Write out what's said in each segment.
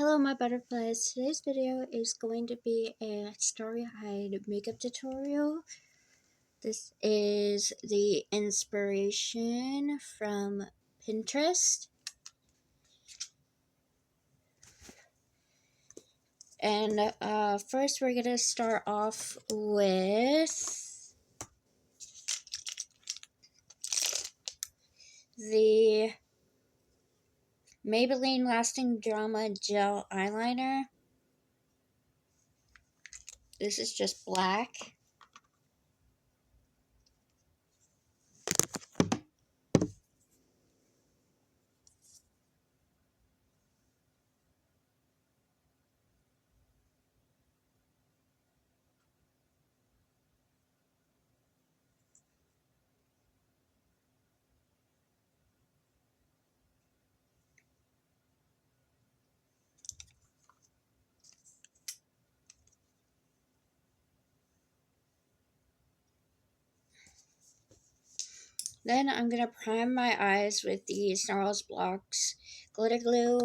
Hello my butterflies, today's video is going to be a starry-eyed makeup tutorial. This is the inspiration from Pinterest. And first we're going to start off with the Maybelline Lasting Drama Gel Eyeliner. This is just black. Then I'm going to prime my eyes with the Snarls Blocks glitter glue.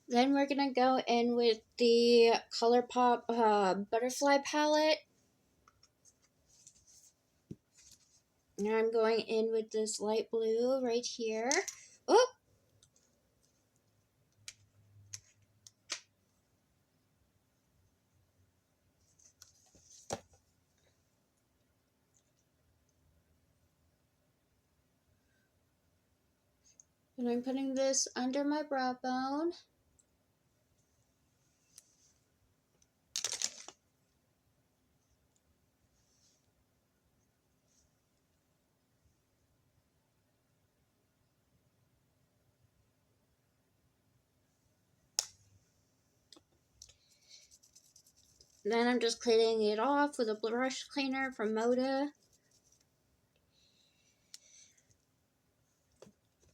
Then we're going to go in with the ColourPop Butterfly Palette. And I'm going in with this light blue right here. Oh! And I'm putting this under my brow bone. Then I'm just cleaning it off with a brush cleaner from Moda.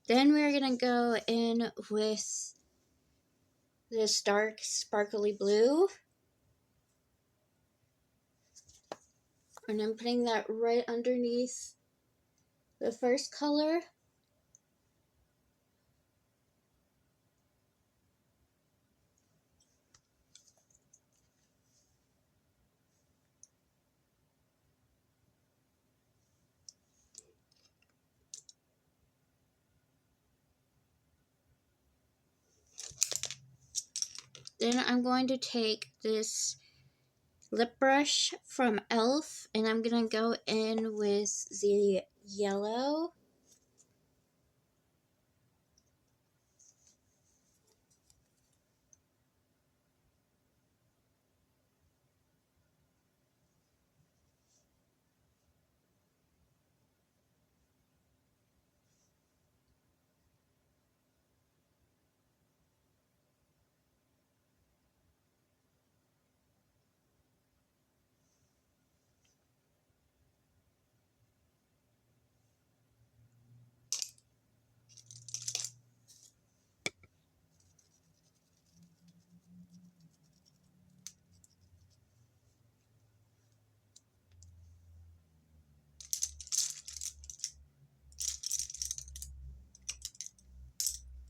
Then we're going to go in with this dark sparkly blue. And I'm putting that right underneath the first color. Then I'm going to take this lip brush from e.l.f. and I'm going to go in with the yellow.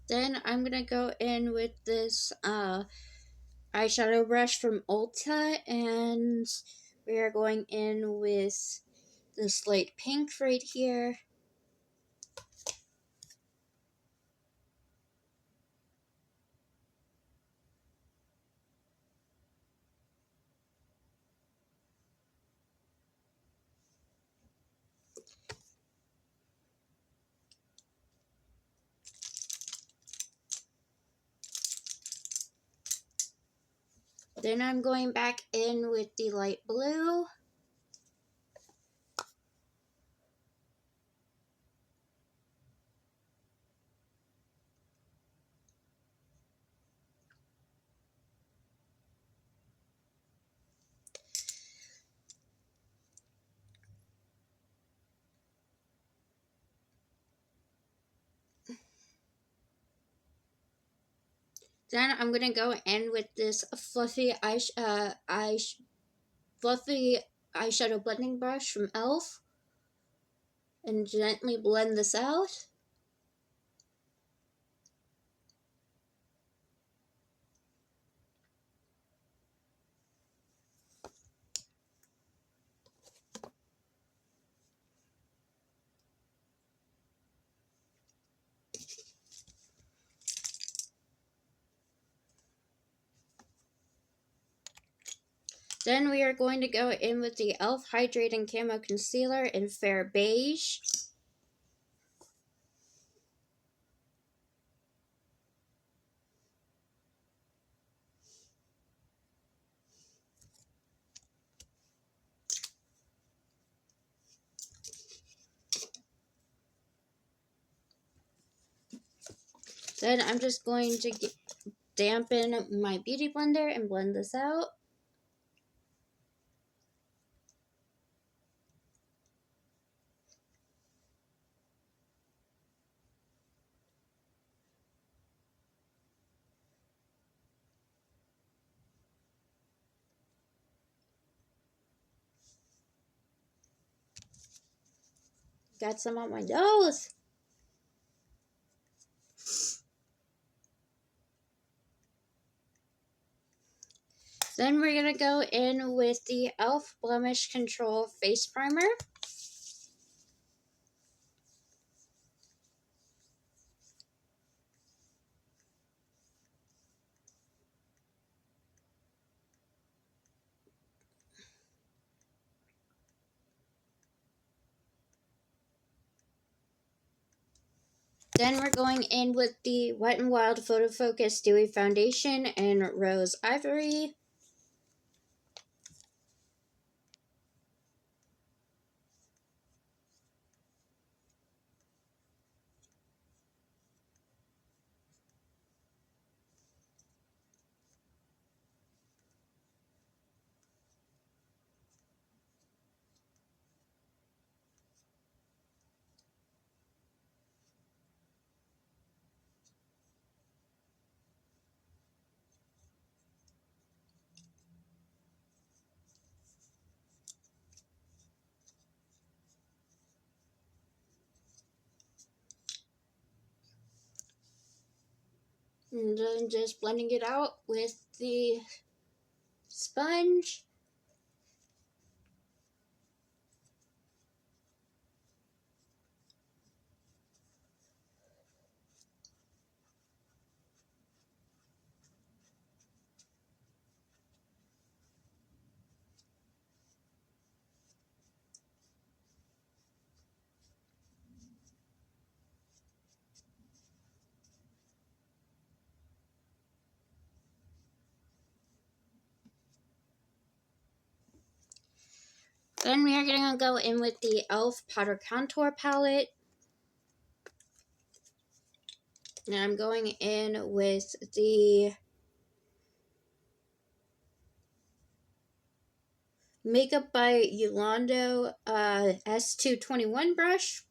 Then I'm going to go in with this eyeshadow brush from Ulta, and we are going in with this light pink right here. Then I'm going back in with the light blue. Then I'm gonna go in with this fluffy eyeshadow blending brush from Elf and gently blend this out. Then we are going to go in with the Elf Hydrating Camo Concealer in Fair Beige. Then I'm just going to dampen my beauty blender and blend this out. Got some on my nose. Then we're going to go in with the Elf Blemish Control Face Primer. Then we're going in with the Wet n Wild Photo Focus Dewy Foundation in Rose Ivory. And then just blending it out with the sponge. Then we are going to go in with the Elf Powder Contour Palette. And I'm going in with the Makeup by Yolando S221 brush.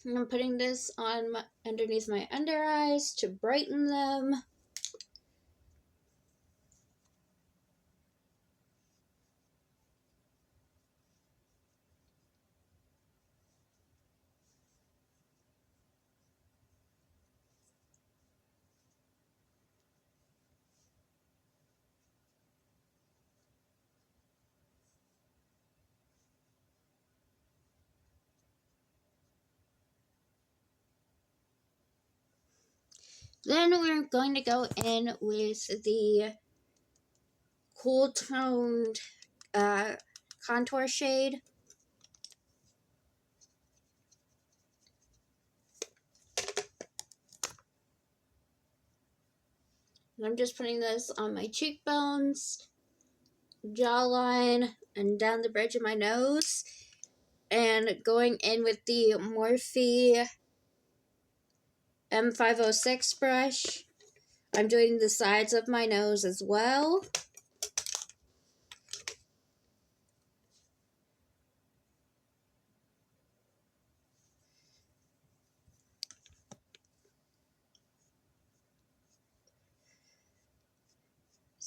And I'm putting this on underneath my under eyes to brighten them. Then we're going to go in with the cool toned contour shade. And I'm just putting this on my cheekbones, jawline, and down the bridge of my nose. And going in with the Morphe M506 brush. I'm doing the sides of my nose as well.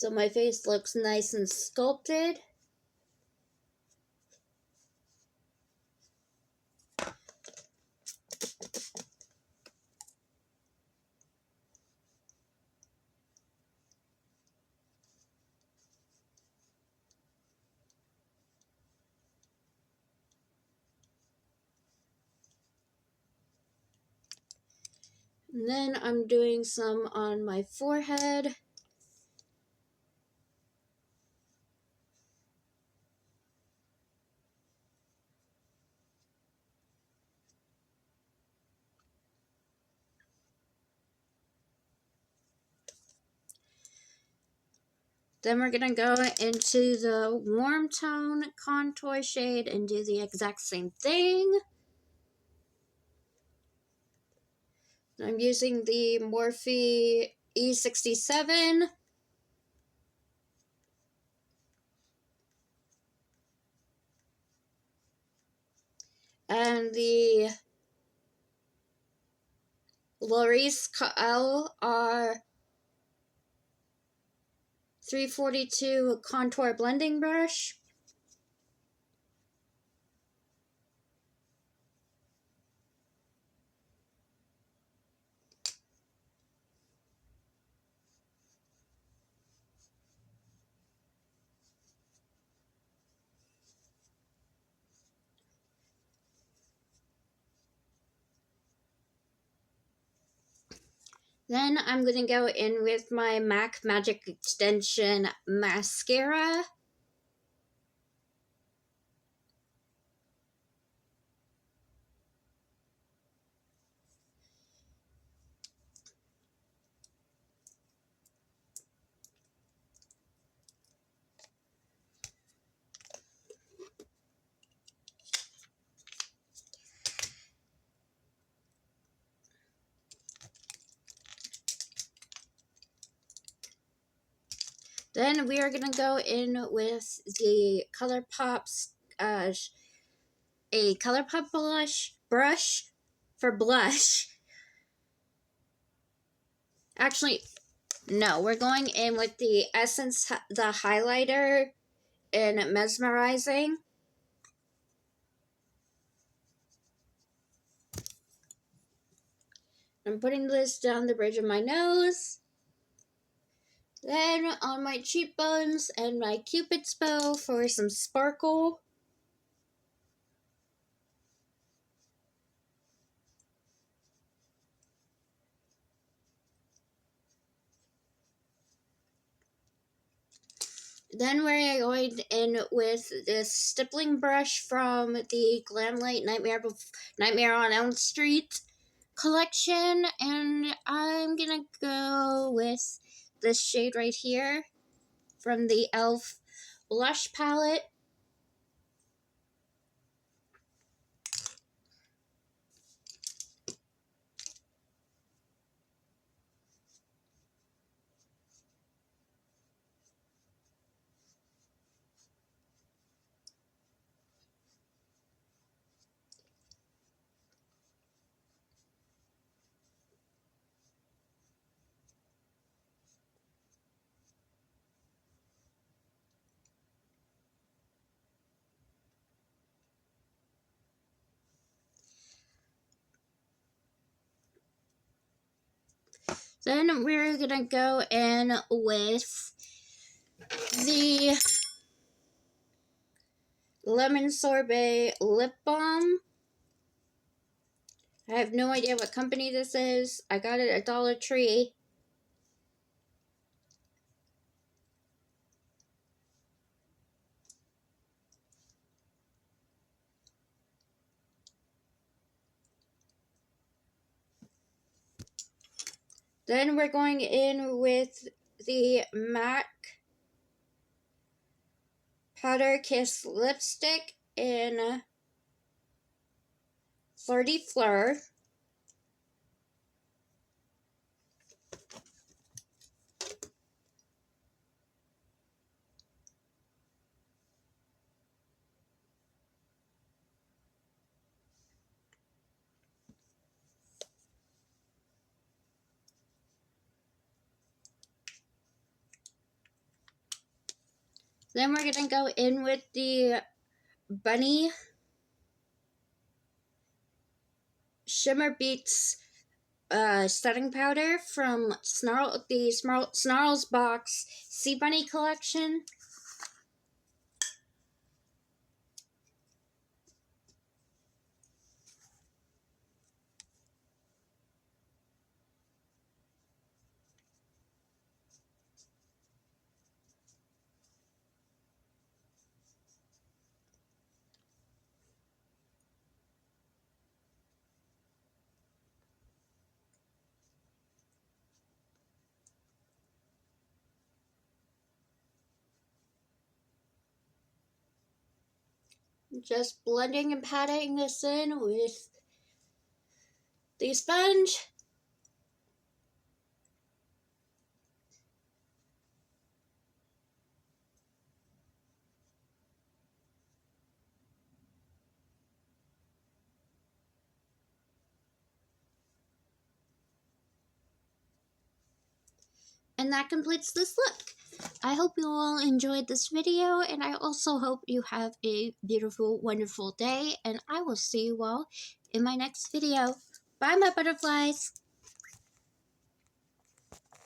So my face looks nice and sculpted. And then I'm doing some on my forehead. Then we're going to go into the warm tone contour shade and do the exact same thing. I'm using the Morphe E67. And the Loris LR 342 contour blending brush. Then I'm going to go in with my MAC Magic Extension mascara. Then we are going to go in with the ColourPop's a ColourPop brush for blush. Actually, no, we're going in with the Essence, the highlighter in Mesmerizing. I'm putting this down the bridge of my nose. Then on my cheekbones and my Cupid's bow for some sparkle. Then we're going in with this stippling brush from the Glamlight Nightmare on Elm Street collection, and I'm gonna go with this shade right here from the e.l.f. blush palette. Then we're gonna go in with the Lemon Sorbet Lip Balm. I have no idea what company this is. I got it at Dollar Tree. Then we're going in with the MAC Powder Kiss lipstick in Flirty Fleur. Then we're gonna go in with the Bunny Shimmer Beats setting powder from Snarls Box Sea Bunny collection. Just blending and patting this in with the sponge. And that completes this look. I hope you all enjoyed this video, and I also hope you have a beautiful, wonderful day, and I will see you all in my next video. Bye, my butterflies!